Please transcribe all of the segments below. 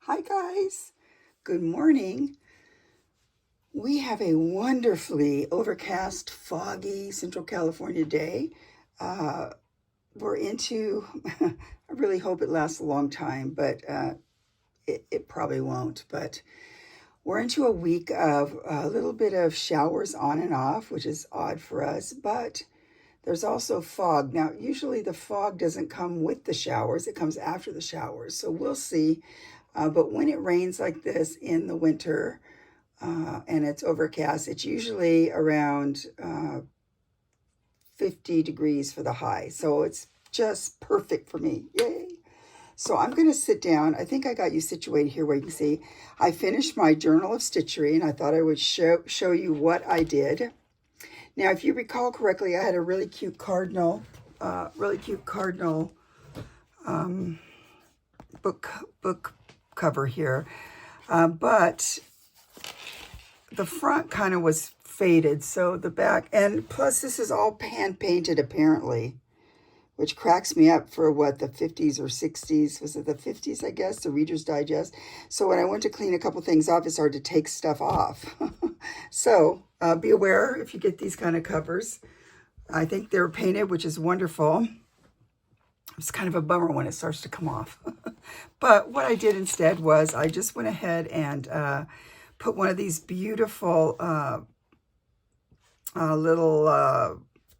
Hi guys, good morning. We have a wonderfully overcast, foggy Central California day. Uh, we're into, I really hope it lasts a long time, but it probably won't. But we're into a week of a little bit of showers on and off, which is odd for us, but there's also fog. Now, usually the fog doesn't come with the showers, it comes after the showers. So we'll see. But when it rains like this in the winter and it's overcast, it's usually around 50 degrees for the high. So it's just perfect for me. Yay. So I'm going to sit down. I think I got you situated here where you can see. I finished my journal of stitchery and I thought I would show you what I did. Now, if you recall correctly, I had a really cute cardinal book cover here, but the front kind of was faded, so the back, and plus this is all hand painted apparently, which cracks me up for what, the 50s or 60s. Was it the 50s, I guess, the Reader's Digest? So when I went to clean a couple things off, it's hard to take stuff off. So be aware if you get these kind of covers. I think they're painted, which is wonderful. It's kind of a bummer when it starts to come off. But what I did instead was I just went ahead and put one of these beautiful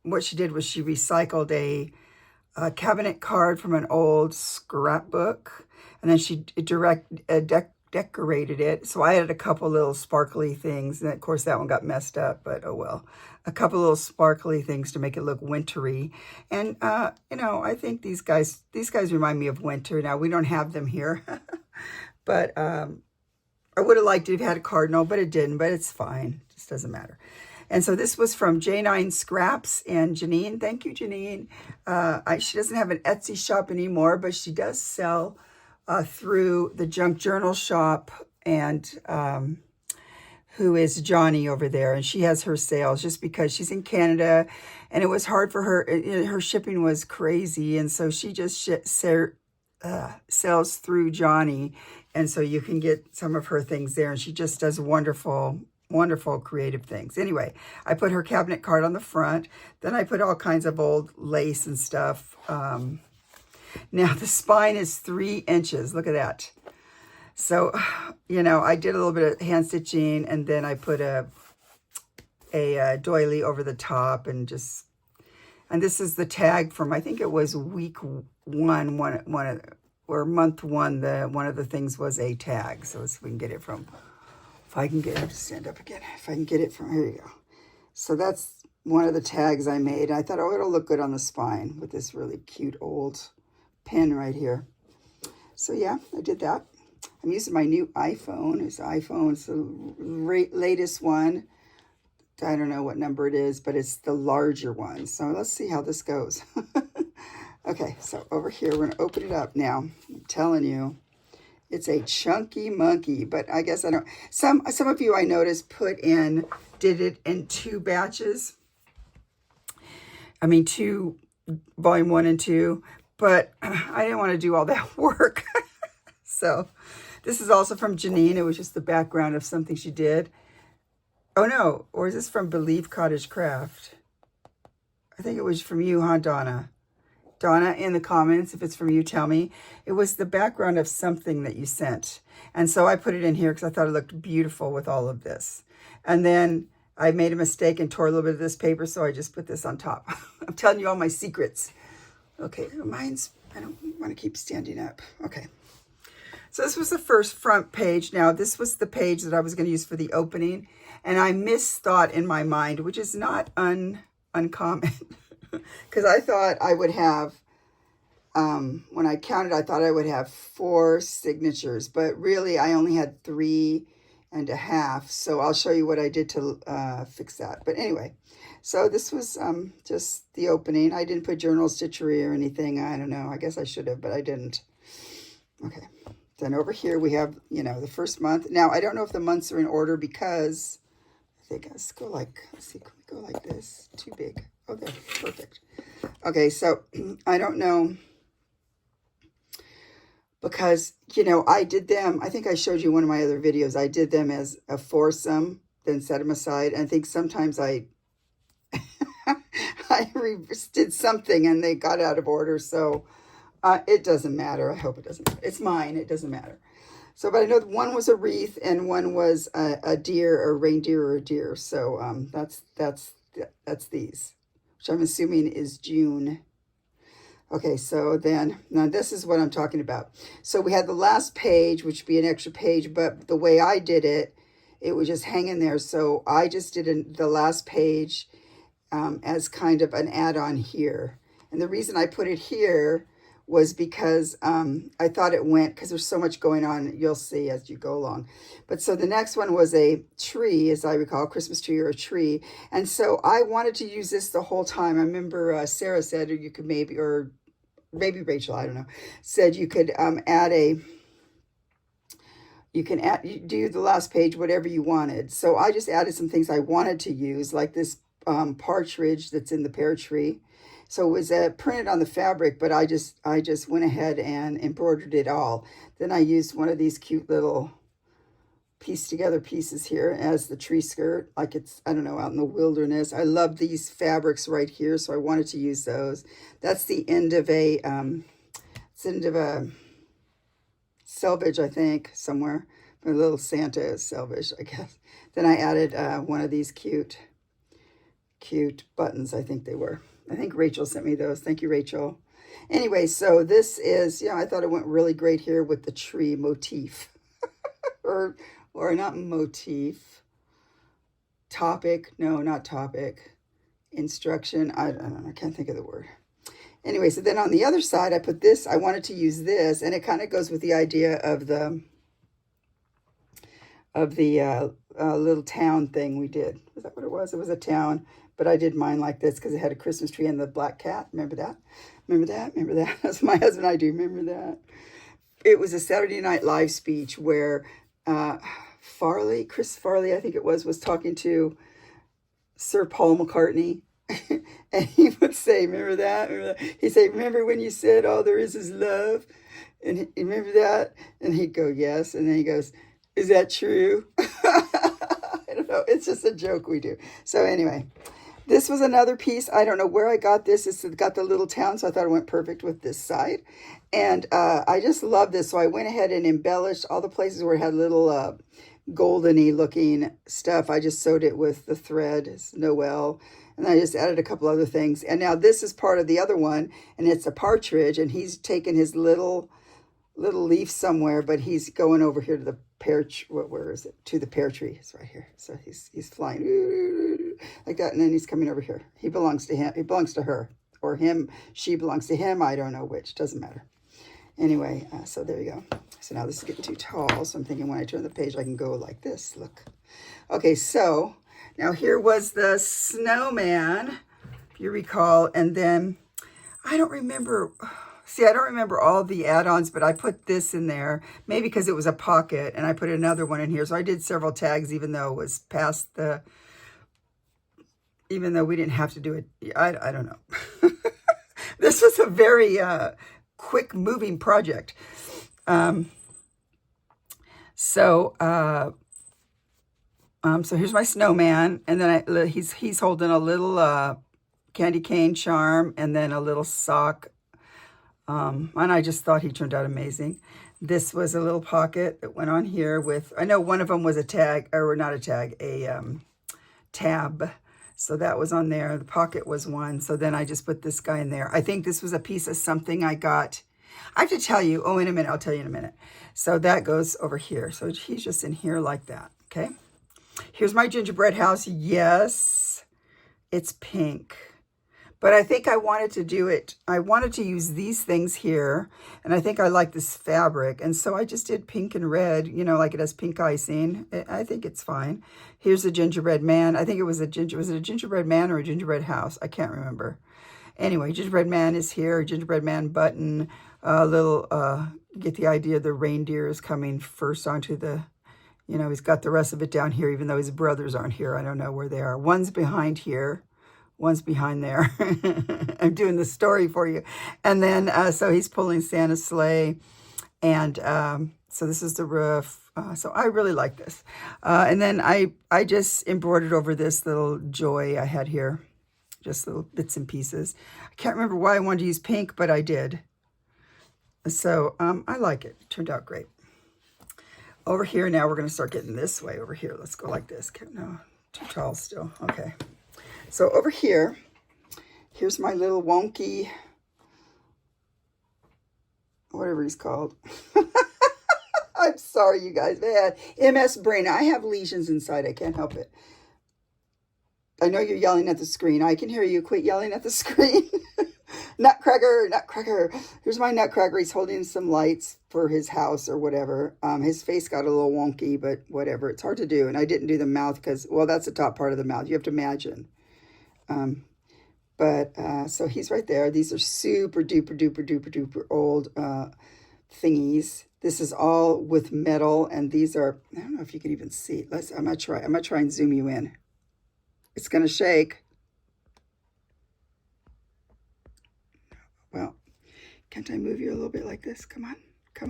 what she did was she recycled a cabinet card from an old scrapbook, and then she decorated it. So I added a couple little sparkly things, and of course that one got messed up, but oh well. A couple little sparkly things to make it look wintry. And you know, I think these guys remind me of winter. Now we don't have them here, but I would have liked it if it had a cardinal, but it didn't. But it's fine; it just doesn't matter. And so this was from J9 Scraps and Janine. Thank you, Janine. She doesn't have an Etsy shop anymore, but she does sell through the Junk Journal shop, and who is Johni over there. And she has her sales just because she's in Canada, and it was hard for her. Her shipping was crazy, and so she just sells through Johni. And so you can get some of her things there, and she just does wonderful creative things. Anyway, I put her cabinet card on the front. Then I put all kinds of old lace and stuff. Now the spine is 3 inches. Look at that. So, you know, I did a little bit of hand stitching, and then I put a doily over the top, and this is the tag from, I think it was week one, or month one. One of the things was a tag. So we can get it from. If I can get it to stand up again, if I can get it from, here you go. So that's one of the tags I made. I thought, oh, it'll look good on the spine with this really cute old pin right here. So yeah, I did that. I'm using my new iPhone. It's the latest one. I don't know what number it is, but it's the larger one. So let's see how this goes. Okay, so over here, we're gonna open it up now. I'm telling you. It's a chunky monkey, but I guess I don't. Some of you I noticed did it in 2 batches. I mean, volume 1 and 2, but I didn't want to do all that work. So this is also from Janine. It was just the background of something she did. Oh no, or is this from Believe Cottage Craft? I think it was from you, huh, Donna? Donna, in the comments, if it's from you, tell me. It was the background of something that you sent. And so I put it in here because I thought it looked beautiful with all of this. And then I made a mistake and tore a little bit of this paper, so I just put this on top. I'm telling you all my secrets. Okay, I don't want to keep standing up. Okay. So this was the first front page. Now, this was the page that I was going to use for the opening. And I misthought in my mind, which is not uncommon. Because I thought I would have, when I counted, I thought I would have 4 signatures, but really I only had 3.5. So I'll show you what I did to fix that. But anyway, so this was just the opening. I didn't put journal stitchery or anything. I don't know. I guess I should have, but I didn't. Okay. Then over here we have, you know, the first month. Now, I don't know if the months are in order because I think let's see, can we go like this? Too big. Oh, there, perfect. Okay, so I don't know, because, I did them. I think I showed you one of my other videos. I did them as a foursome, then set them aside. And I think sometimes I did something and they got out of order. So it doesn't matter. I hope it doesn't matter. It's mine. It doesn't matter. So, but I know one was a wreath and one was a deer, a reindeer, or a deer. So that's these, which I'm assuming is June. Okay, so then, now this is what I'm talking about. So we had the last page, which would be an extra page, but the way I did it, it was just hanging there. So I just did the last page as kind of an add-on here. And the reason I put it here was because I thought it went, because there's so much going on, you'll see as you go along. But so the next one was a tree, as I recall, Christmas tree or a tree. And so I wanted to use this the whole time. I remember Sarah said, or you could maybe, or maybe Rachel, I don't know, said you could you do the last page, whatever you wanted. So I just added some things I wanted to use, like this partridge that's in the pear tree. So it was printed on the fabric, but I just went ahead and embroidered it all. Then I used one of these cute little pieced together pieces here as the tree skirt, like it's, I don't know, out in the wilderness. I love these fabrics right here, so I wanted to use those. That's the end of a, selvage, I think, somewhere. A little Santa selvage, I guess. Then I added one of these cute buttons, I think they were. I think Rachel sent me those. Thank you, Rachel. Anyway, so this is, I thought it went really great here with the tree motif. or not motif. Topic. No, not topic. Instruction. I don't know. I can't think of the word. Anyway, so then on the other side, I put this. I wanted to use this, and it kind of goes with the idea of the little town thing we did. Is that what it was? It was a town. But I did mine like this because it had a Christmas tree and the black cat. Remember that? Remember that? Remember that? That's my husband and I do. Remember that? It was a Saturday Night Live speech where Chris Farley, I think it was talking to Sir Paul McCartney. And he would say, remember that? Remember that? He'd say, remember when you said all there is love? And remember that? And he'd go, yes. And then he goes, is that true? I don't know. It's just a joke we do. So anyway. This was another piece. I don't know where I got this. It's got the little town, so I thought it went perfect with this side. And I just love this. So I went ahead and embellished all the places where it had little golden-y looking stuff. I just sewed it with the thread. It's Noel. And I just added a couple other things. And now this is part of the other one, and it's a partridge. And he's taken his little leaf somewhere, but he's going over here to the pear tree. Where is it? To the pear tree. It's right here. So he's flying like that, and then he's coming over here. He belongs to him. He belongs to her, or him. She belongs to him. I don't know which. Doesn't matter. Anyway, so there you go. So now this is getting too tall. So I'm thinking when I turn the page, I can go like this. Look. Okay, so now here was the snowman, if you recall, and then I don't remember. See, I don't remember all the add-ons, but I put this in there, maybe because it was a pocket, and I put another one in here. So I did several tags, even though it was past the, even though we didn't have to do it. I don't know. This was a very quick moving project. So here's my snowman, and then he's holding a little candy cane charm, and then a little sock. And I just thought he turned out amazing. This was a little pocket that went on here with, I know one of them was a tag, or not a tag, a tab. So that was on there. The pocket was one. So then I just put this guy in there. I think this was a piece of something I got. I have to tell you. Oh, in a minute. I'll tell you in a minute. So that goes over here. So he's just in here like that. Okay. Here's my gingerbread house. Yes, it's pink. But I think I wanted to do it. I wanted to use these things here. And I think I like this fabric. And so I just did pink and red, like it has pink icing. I think it's fine. Here's a gingerbread man. I think it was was it a gingerbread man or a gingerbread house? I can't remember. Anyway, gingerbread man is here. Gingerbread man button. Get the idea. The reindeer is coming first onto the, he's got the rest of it down here, even though his brothers aren't here. I don't know where they are. One's behind here. One's behind there. I'm doing the story for you. And then, so he's pulling Santa's sleigh. And so this is the roof. So I really like this. And then I just embroidered over this little joy I had here. Just little bits and pieces. I can't remember why I wanted to use pink, but I did. So I like it. It turned out great. Over here now, we're going to start getting this way over here. Let's go like this. No, too tall still. Okay. So over here, here's my little wonky, whatever he's called. I'm sorry, you guys. Man, MS brain. I have lesions inside. I can't help it. I know you're yelling at the screen. I can hear you. Quit yelling at the screen. Nutcracker, Nutcracker. Here's my Nutcracker. He's holding some lights for his house or whatever. His face got a little wonky, but whatever. It's hard to do. And I didn't do the mouth because, well, that's the top part of the mouth. You have to imagine. So he's right there. These are super duper duper duper duper old thingies. This is all with metal, and these are, I don't know if you can even see. I'm gonna try and zoom you in. It's gonna shake. Well, can't I move you a little bit like this? Come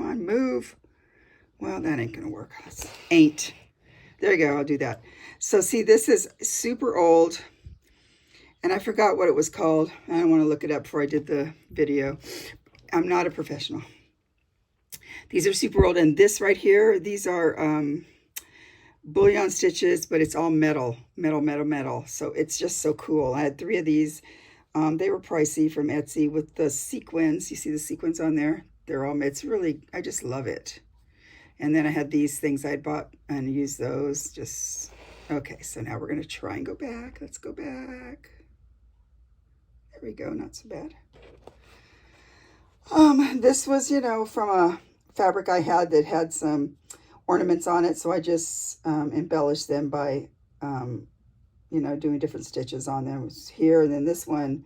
on, move. Well, that ain't gonna work. Ain't. There you go, I'll do that. So see, this is super old, and I forgot what it was called. I don't want to look it up before I did the video. I'm not a professional. These are super old, and this right here, these are bullion stitches, but it's all metal. So it's just so cool. I had 3 of these. They were pricey from Etsy with the sequins. You see the sequins on there? They're all, it's really, I just love it. And then I had these things I'd bought and used those. Just, okay, so now we're going to try and go back. Let's go back. There we go, not so bad. This was, you know, from a fabric I had that had some ornaments on it. So I just embellished them by, you know, doing different stitches on them. It was here, and then this one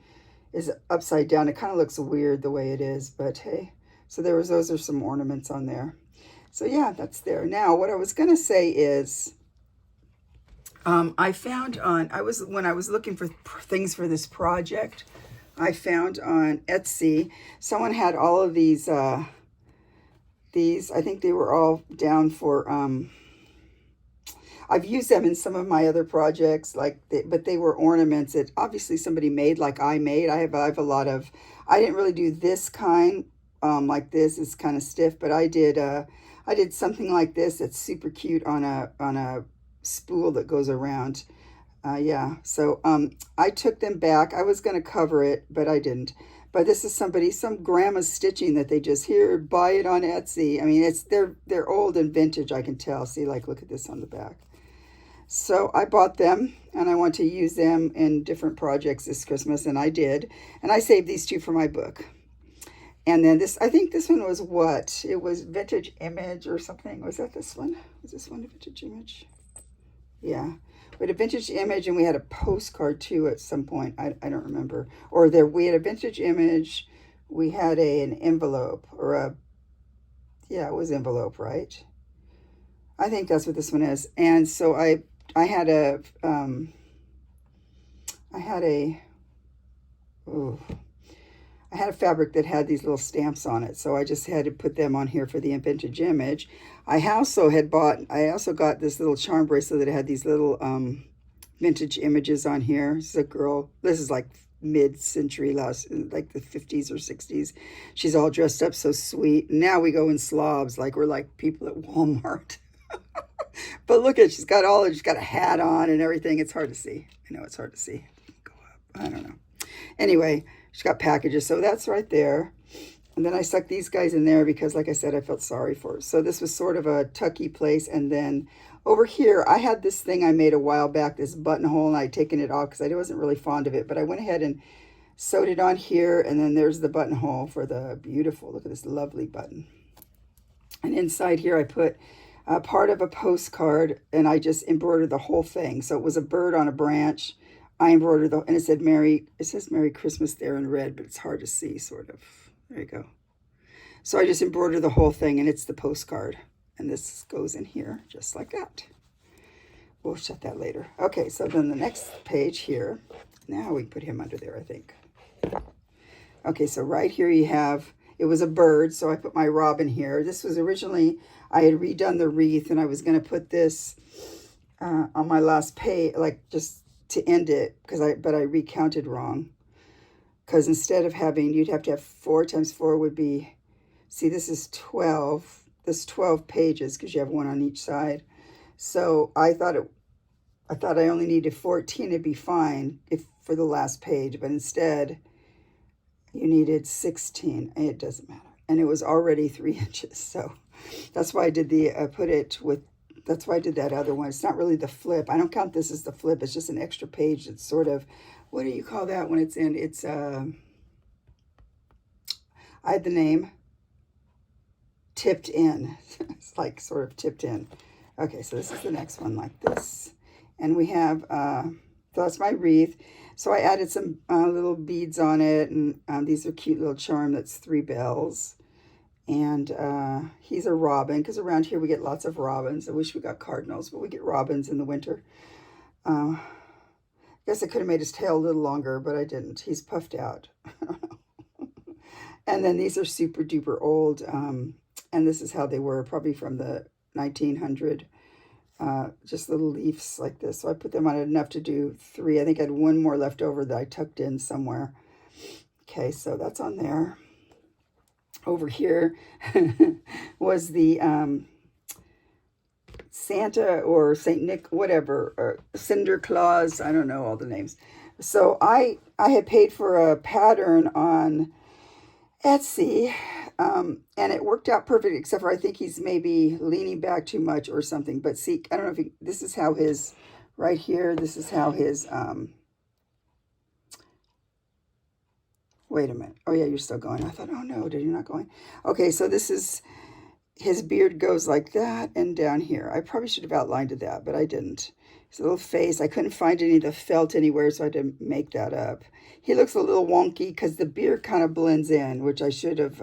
is upside down. It kind of looks weird the way it is, but hey. So those are some ornaments on there. So yeah, that's there. Now, what I was going to say is, I found when I was looking for things for this project, I found on Etsy, someone had all of these, I think they were all down for, I've used them in some of my other projects, but they were ornaments that obviously somebody made, like I made. I have a lot of, I didn't really do this kind, like this. It's kind of stiff, but I did something like this that's super cute on a spool that goes around. Yeah, so I took them back. I was going to cover it, but I didn't. But this is some grandma's stitching that they just, here, buy it on Etsy. I mean, they're old and vintage, I can tell. See, like, look at this on the back. So I bought them, and I want to use them in different projects this Christmas, and I did. And I saved these 2 for my book. And then this, I think this one was what? It was Vintage Image or something. Was that this one? Was this one a Vintage Image? Yeah. We had a Vintage Image, and we had a postcard too at some point. I don't remember. Or we had a Vintage Image. We had an envelope, yeah, it was envelope, right? I think that's what this one is. And so I had a fabric that had these little stamps on it. So I just had to put them on here for the Vintage Image. I also got this little charm bracelet that had these little vintage images on here. This is a girl. This is like mid-century, like the 50s or 60s. She's all dressed up so sweet. Now we go in slobs, like we're like people at Walmart. But look at, she's got a hat on and everything. It's hard to see. I know it's hard to see. Go up. I don't know. Anyway, she's got packages. So that's right there. And then I stuck these guys in there because, like I said, I felt sorry for her. So this was sort of a tucky place. And then over here, I had this thing I made a while back, this buttonhole, and I'd taken it off because I wasn't really fond of it. But I went ahead and sewed it on here. And then there's the buttonhole for the beautiful, look at this lovely button. And inside here, I put part of a postcard, and I just embroidered the whole thing. So it was a bird on a branch. I embroidered and it said it says Merry Christmas there in red, but it's hard to see, sort of. There you go. So I just embroidered the whole thing, and it's the postcard. And this goes in here, just like that. We'll shut that later. Okay, so then the next page here. Now we put him under there, I think. Okay, so right here you have, it was a bird, so I put my robin here. This was originally, I had redone the wreath, and I was going to put this on my last page, like just to end it, but I recounted wrong. Because instead of having, you'd have to have 4 times 4 would be, see, this is 12. This 12 pages because you have one on each side. So I thought I only needed 14 to be fine for the last page, but instead you needed 16. It doesn't matter, and it was already 3 inches. So that's why I did that's why I did that other one. It's not really the flip. I don't count this as the flip. It's just an extra page. It's sort of, what do you call that when it's in? It's, I had the name, tipped in. It's like sort of tipped in. Okay, so this is the next one like this. And we have, so that's my wreath. So I added some little beads on it, and these are cute little charm. That's 3 bells. And he's a robin, because around here we get lots of robins. I wish we got cardinals, but we get robins in the winter. I guess I could have made his tail a little longer, but I didn't. He's puffed out. And then these are super duper old, and this is how they were, probably from the 1900. Just little leaves like this. So I put them on enough to do 3. I think I had 1 more left over that I tucked in somewhere. Okay, so that's on there. Over here was the Santa or Saint Nick, whatever, or Cinder Claus. I don't know all the names. So I had paid for a pattern on Etsy, and it worked out perfect, except for I think he's maybe leaning back too much or something. But see, I don't know if this is how his, right here, this is how his, wait a minute. Oh, yeah, you're still going. I thought, oh, no, you're not going. Okay, so this is, his beard goes like that and down here. I probably should have outlined that, but I didn't. His little face, I couldn't find any of the felt anywhere, so I had to make that up. He looks a little wonky because the beard kind of blends in, which I should have,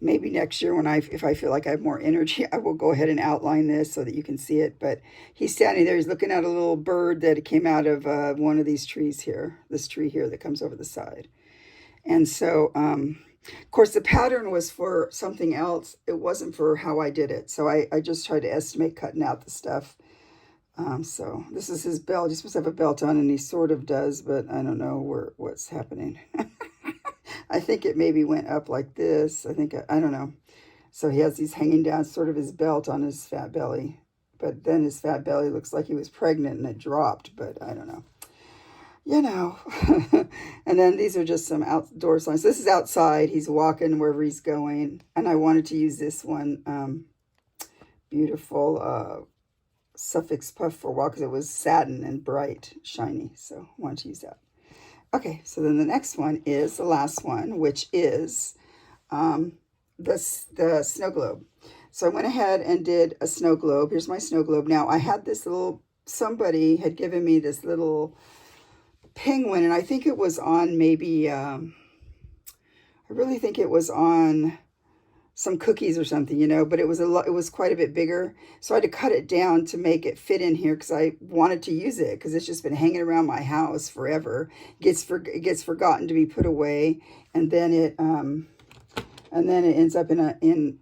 maybe next year if I feel like I have more energy, I will go ahead and outline this so that you can see it. But he's standing there, he's looking at a little bird that came out of one of these trees here, this tree here that comes over the side. And so, of course, the pattern was for something else. It wasn't for how I did it. So I just tried to estimate cutting out the stuff. So this is his belt. He's supposed to have a belt on, and he sort of does, but I don't know what's happening. I think it maybe went up like this. I don't know. So he has these hanging down, sort of his belt on his fat belly. But then his fat belly looks like he was pregnant and it dropped, but I don't know. You know. And then these are just some outdoor signs. This is outside. He's walking wherever he's going. And I wanted to use this one beautiful suffix puff for a while because it was satin and bright, shiny. So I wanted to use that. Okay, so then the next one is the last one, which is the snow globe. So I went ahead and did a snow globe. Here's my snow globe. Now, I had this somebody had given me this little penguin, and I think it was on maybe, I really think it was on some cookies or something, but it was quite a bit bigger. So I had to cut it down to make it fit in here because I wanted to use it because it's just been hanging around my house forever. It gets forgotten to be put away, and then it ends up in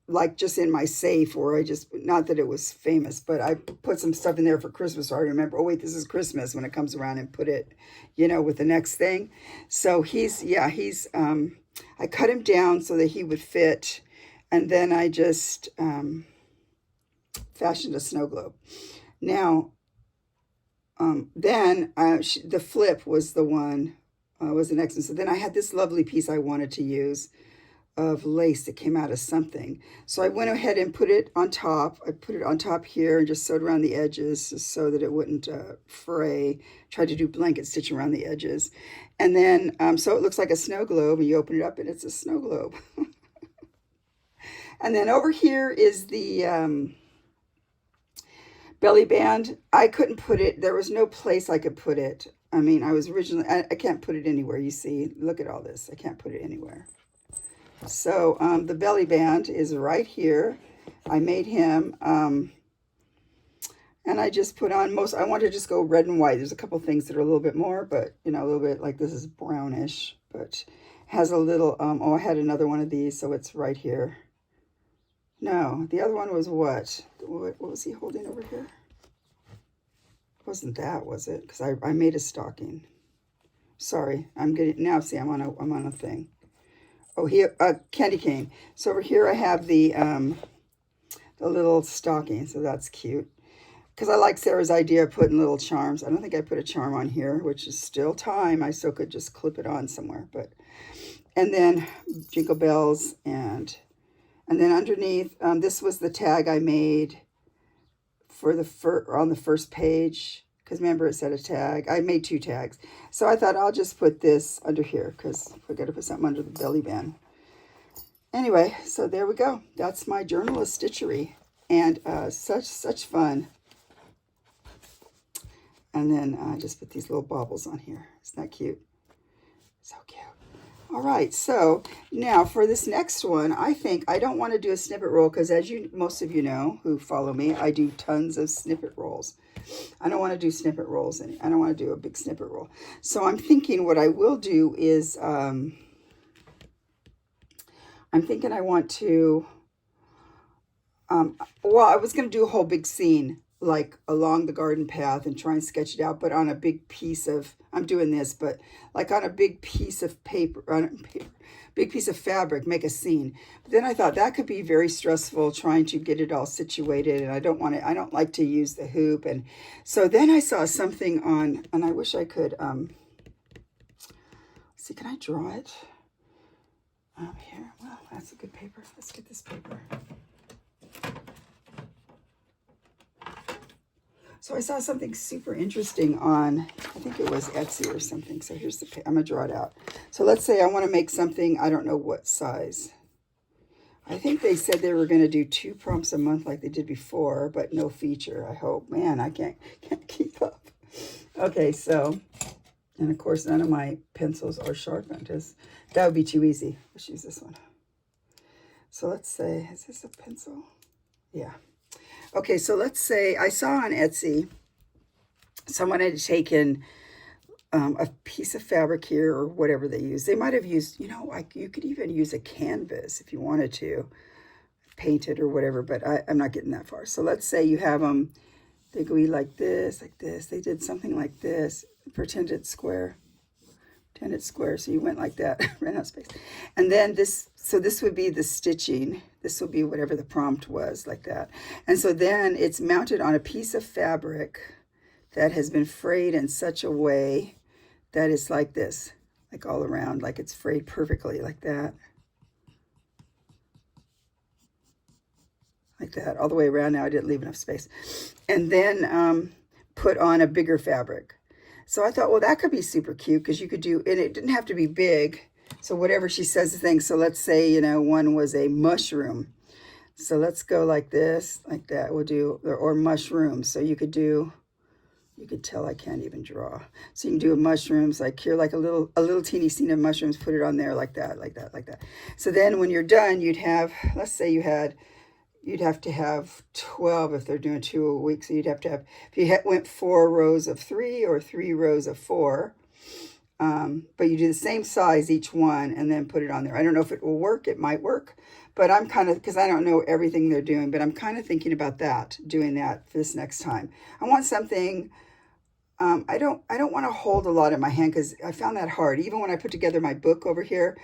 like just in my safe, or not that it was famous, but I put some stuff in there for Christmas. So I remember, oh wait, this is Christmas when it comes around, and put it, with the next thing. So I cut him down so that he would fit, and then I just fashioned a snow globe. Now, then the flip was the one, was the next one. So then I had this lovely piece I wanted to use of lace that came out of something. So I went ahead and put it on top. I put it on top here and just sewed around the edges so that it wouldn't fray. Tried to do blanket stitch around the edges. And then, so it looks like a snow globe, and you open it up and it's a snow globe. And then over here is the belly band. I couldn't put it, there was no place I could put it. I mean, I can't put it anywhere, you see. Look at all this. I can't put it anywhere. So the belly band is right here. I made him, and I just put on I want to just go red and white. There's a couple things that are a little bit more, but, a little bit like this is brownish, but has a little, oh, I had another one of these, so it's right here. No, the other one was what? What was he holding over here? Wasn't that, was it? Because I made a stocking. Sorry, I'm getting, now see, I'm on a thing. Oh, here, candy cane. So over here I have the little stocking, so that's cute. Because I like Sarah's idea of putting little charms. I don't think I put a charm on here, which is still time. I still could just clip it on somewhere, but, and then jingle bells, and then underneath, this was the tag I made for on the first page. Because remember, it said a tag. I made 2 tags. So I thought I'll just put this under here because we're going to put something under the belly band. Anyway, so there we go. That's my journalist stitchery. And such fun. And then I just put these little baubles on here. Isn't that cute? So cute. All right, so now for this next one, I think I don't want to do a snippet roll because as most of you know who follow me, I do tons of snippet rolls. I don't want to do snippet rolls. I don't want to do a big snippet roll. So I'm thinking what I will do is, I'm thinking I want to, well, I was going to do a whole big scene, like along the garden path and try and sketch it out, but on a big piece of, I'm doing this, but like on a big piece of paper, big piece of fabric, make a scene. But then I thought that could be very stressful trying to get it all situated, and I don't like to use the hoop. And so then I saw something on, and I wish I could, see, can I draw it? Here, well, that's a good paper. Let's get this paper. So I saw something super interesting on, I think it was Etsy or something. So here's the, I'm going to draw it out. So let's say I want to make something, I don't know what size. I think they said they were going to do 2 prompts a month like they did before, but no feature, I hope. Man, I can't keep up. Okay, so, and of course none of my pencils are sharpened. That would be too easy. Let's use this one. So let's say, is this a pencil? Yeah. Okay, so let's say I saw on Etsy someone had taken a piece of fabric here or whatever they use. They might have used, you know, like you could even use a canvas if you wanted to paint it or whatever, but I'm not getting that far. So let's say you have them, they go like this, like this. They did something like this, pretended square. So you went like that, ran out of space. And then this, so this would be the stitching. This will be whatever the prompt was, like that. And so then it's mounted on a piece of fabric that has been frayed in such a way that it's like this, like all around, like it's frayed perfectly, like that. Like that, all the way around. Now I didn't leave enough space. And then put on a bigger fabric. So I thought, well, that could be super cute because you could do, and it didn't have to be big. So whatever she says the thing. So let's say, you know, one was a mushroom. So let's go like this, like that. We'll do, or mushrooms. So you could do, you could tell I can't even draw. So you can do mushrooms, like here, like a little teeny scene of mushrooms, put it on there like that, like that, like that. So then when you're done, you'd have, let's say you had, you'd have to have 12 if they're doing 2 a week. So you'd have to have, if you went 4 rows of 3 or 3 rows of 4, but you do the same size each one and then put it on there. I don't know if it will work. It might work, but I'm kind of, because I don't know everything they're doing, but I'm kind of thinking about that, doing that for this next time. I want something, I don't want to hold a lot in my hand because I found that hard. Even when I put together my book over here,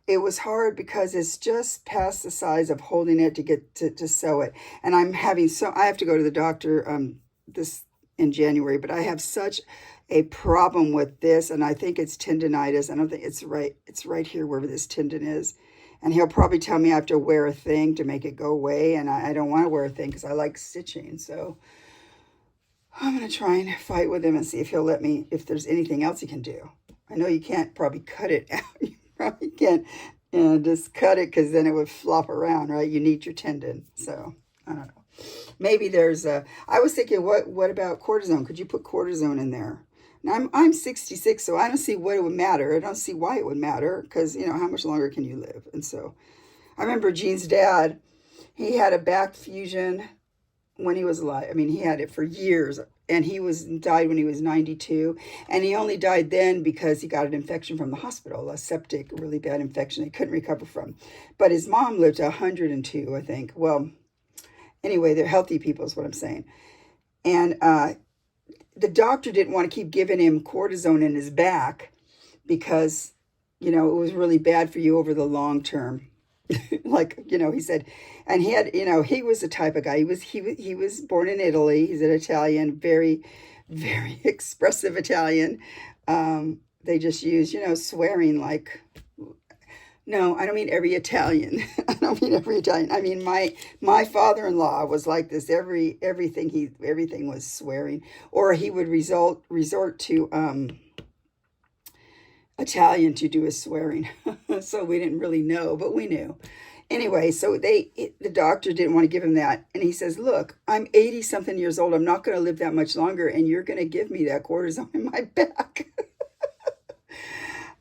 it was hard because it's just past the size of holding it to get to sew it. And I'm having I have to go to the doctor this in January, but I have such a problem with this, and I think it's tendonitis. I don't think it's right. It's right here wherever this tendon is. And he'll probably tell me I have to wear a thing to make it go away, and I don't want to wear a thing because I like stitching. So I'm going to try and fight with him and see if he'll let me, if there's anything else he can do. I know you can't probably cut it out. You can't, you know, just cut it because then it would flop around, right? You need your tendon. So I don't know. Maybe there's a, I was thinking, what about cortisone? Could you put cortisone in there? Now I'm 66, so I don't see what it would matter. I don't see why it would matter because, you know, how much longer can you live? And so I remember Jean's dad, he had a back fusion when he was alive. I mean, he had it for years. and he died when he was 92, and he only died then because he got an infection from the hospital, a septic, really bad infection he couldn't recover from. But his mom lived to 102, I think. Well, anyway, they're healthy people is what I'm saying. And the doctor didn't want to keep giving him cortisone in his back because, it was really bad for you over the long term. Like, he said, and he had, he was the type of guy. He was born in Italy. He's an Italian, very, very expressive Italian. They just use, swearing like, no, I don't mean every Italian. I don't mean every Italian. I mean, my father-in-law was like this. Everything was swearing, or he would resort to, Italian to do his swearing. So we didn't really know, but we knew. Anyway, so the doctor didn't want to give him that. And he says, look, I'm 80 something years old. I'm not going to live that much longer. And you're going to give me that cortisone in my back.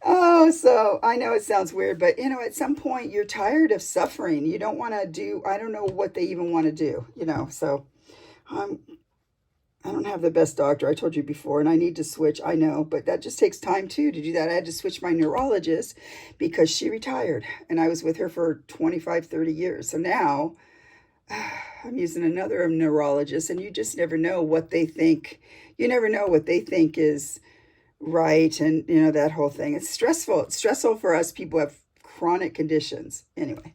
Oh, so I know it sounds weird, but at some point you're tired of suffering. You don't want to do, I don't know what they even want to do, so I don't have the best doctor, I told you before, and I need to switch, I know, but that just takes time too to do that. I had to switch my neurologist because she retired, and I was with her for 25, 30 years. So now I'm using another neurologist, and you just never know what they think. You never know what they think is right, and that whole thing. It's stressful. It's stressful for us people who have chronic conditions. Anyway.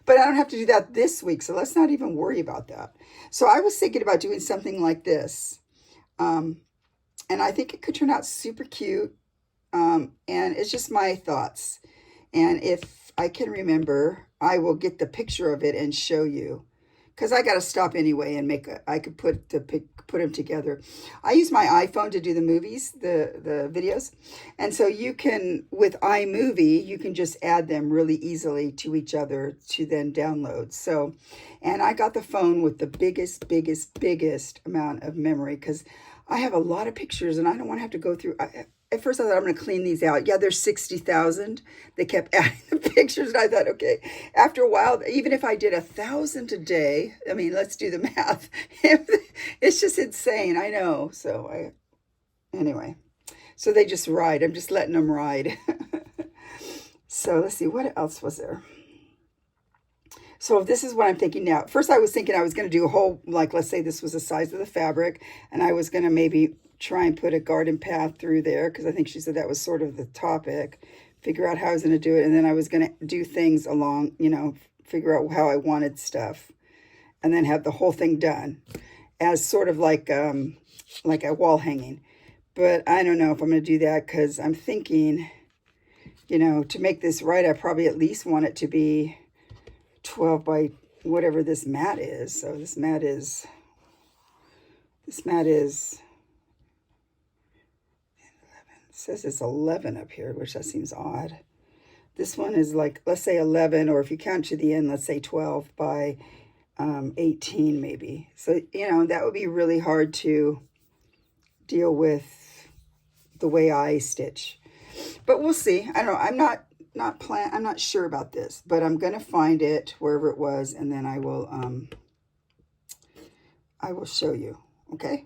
But I don't have to do that this week, so let's not even worry about that. So I was thinking about doing something like this, and I think it could turn out super cute, and it's just my thoughts. And if I can remember, I will get the picture of it and show you, because I got to stop anyway and I could put them together. I use my iPhone to do the movies, the videos. And so you can, with iMovie, you can just add them really easily to each other to then download. So, and I got the phone with the biggest amount of memory, because I have a lot of pictures and I don't want to have to go through. At first I thought I'm going to clean these out. Yeah, there's 60,000. They kept adding the pictures, and I thought, okay, after a while, even if I did 1,000 a day, I mean, let's do the math. It's just insane. I know. So anyway, so they just ride. I'm just letting them ride. So let's see, what else was there? So this is what I'm thinking now. First, I was thinking I was going to do a whole, like, let's say this was the size of the fabric, and I was going to maybe try and put a garden path through there, because I think she said that was sort of the topic. Figure out how I was going to do it, and then I was going to do things along, figure out how I wanted stuff, and then have the whole thing done as sort of like a wall hanging. But I don't know if I'm going to do that, because I'm thinking, to make this right, I probably at least want it to be 12 by whatever this mat is. So this mat is 11. It says it's 11 up here, which that seems odd. This one is like, let's say 11, or if you count to the end, let's say 12 by 18 maybe. So, that would be really hard to deal with the way I stitch. But we'll see. I don't know. I'm not sure about this, but I'm going to find it wherever it was, and then I will show you. Okay.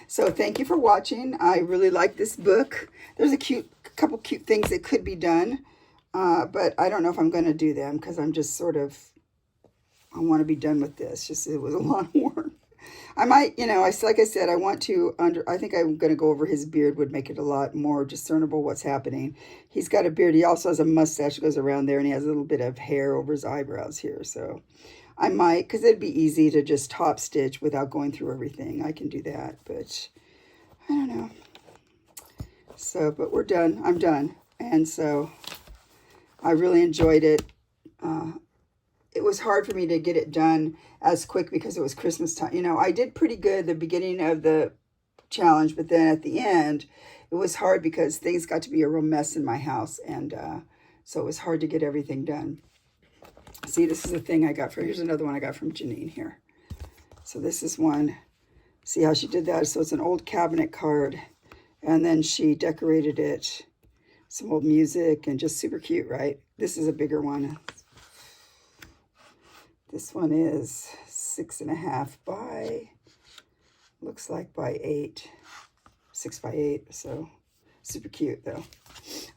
So thank you for watching. I really like this book. There's a couple cute things that could be done, but I don't know if I'm going to do them, because I'm just sort of, I want to be done with this. Just, it was a lot of work. I might, like I said, I think I'm going to go over his beard, would make it a lot more discernible what's happening. He's got a beard. He also has a mustache that goes around there, and he has a little bit of hair over his eyebrows here. So I might, because it'd be easy to just top stitch without going through everything. I can do that, but I don't know. So, but we're done. I'm done. And so I really enjoyed it. It was hard for me to get it done as quick because it was Christmas time. I did pretty good at the beginning of the challenge, but then at the end, it was hard because things got to be a real mess in my house. And so it was hard to get everything done. See, this is the thing I got here's another one I got from Janine here. So this is one. See how she did that? So it's an old cabinet card. And then she decorated it. Some old music and just super cute, right? This is a bigger one. This one is 6.5 by, looks like by 8, 6 by 8. So super cute though.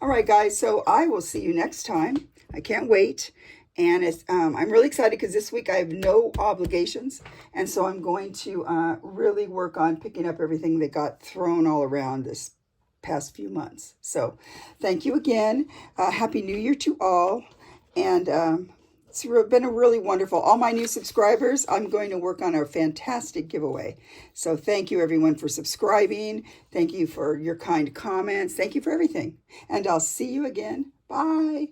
All right, guys. So I will see you next time. I can't wait. And it's, I'm really excited because this week I have no obligations. And so I'm going to really work on picking up everything that got thrown all around this past few months. So thank you again. Happy New Year to all. And it's been a really wonderful, all my new subscribers, I'm going to work on a fantastic giveaway. So thank you everyone for subscribing. Thank you for your kind comments. Thank you for everything. And I'll see you again. Bye.